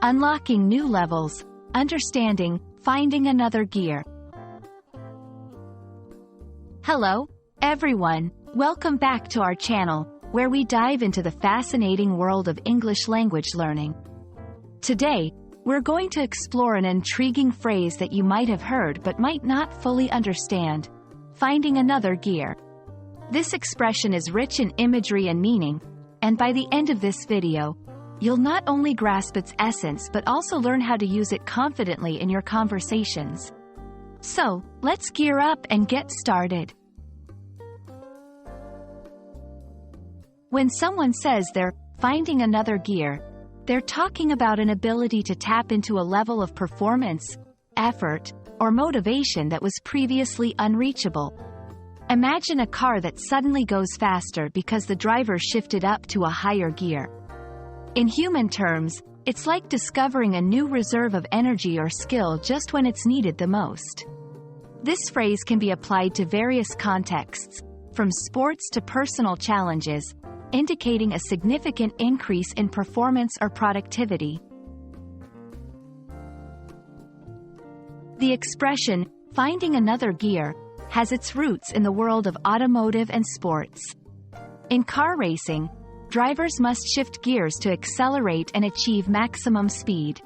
Unlocking new levels, understanding, finding another gear. Hello, everyone. Welcome back to our channel, where we dive into the fascinating world of English language learning. Today, we're going to explore an intriguing phrase that you might have heard but might not fully understand: finding another gear. This expression is rich in imagery and meaning, and by the end of this video, you'll not only grasp its essence but also learn how to use it confidently in your conversations. So, let's gear up and get started. When someone says they're finding another gear, they're talking about an ability to tap into a level of performance, effort, or motivation that was previously unreachable. Imagine a car that suddenly goes faster because the driver shifted up to a higher gear. In human terms, it's like discovering a new reserve of energy or skill just when it's needed the most. This phrase can be applied to various contexts, from sports to personal challenges, indicating a significant increase in performance or productivity. The expression, finding another gear, has its roots in the world of automotive and sports. In car racing, drivers must shift gears to accelerate and achieve maximum speed.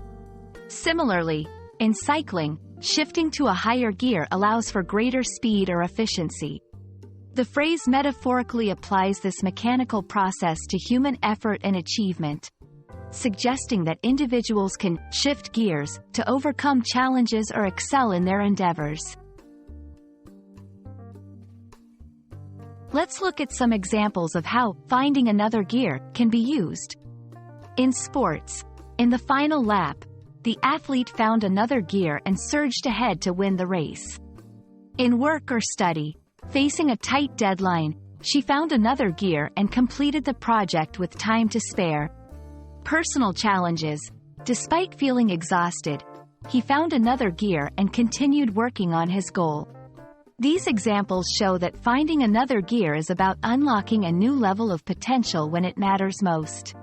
Similarly, in cycling, shifting to a higher gear allows for greater speed or efficiency. The phrase metaphorically applies this mechanical process to human effort and achievement, suggesting that individuals can shift gears to overcome challenges or excel in their endeavors. Let's look at some examples of how finding another gear can be used. In sports, in the final lap, the athlete found another gear and surged ahead to win the race. In work or study, facing a tight deadline, she found another gear and completed the project with time to spare. Personal challenges, despite feeling exhausted, he found another gear and continued working on his goal. These examples show that finding another gear is about unlocking a new level of potential when it matters most.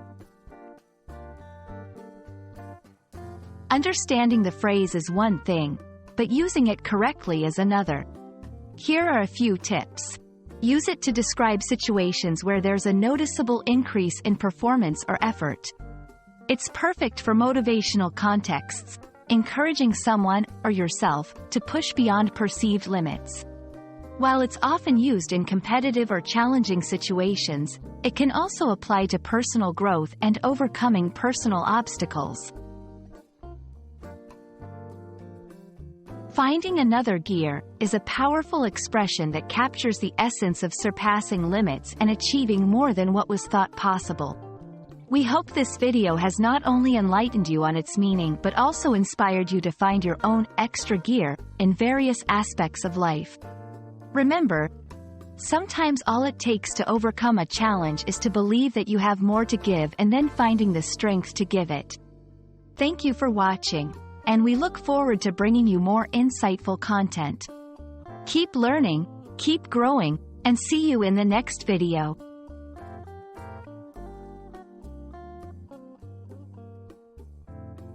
Understanding the phrase is one thing, but using it correctly is another. Here are a few tips. Use it to describe situations where there's a noticeable increase in performance or effort. It's perfect for motivational contexts, encouraging someone, or yourself, to push beyond perceived limits. While it's often used in competitive or challenging situations, it can also apply to personal growth and overcoming personal obstacles. Finding another gear is a powerful expression that captures the essence of surpassing limits and achieving more than what was thought possible. We hope this video has not only enlightened you on its meaning but also inspired you to find your own extra gear in various aspects of life. Remember, sometimes all it takes to overcome a challenge is to believe that you have more to give and then finding the strength to give it. Thank you for watching, and we look forward to bringing you more insightful content. Keep learning, keep growing, and see you in the next video.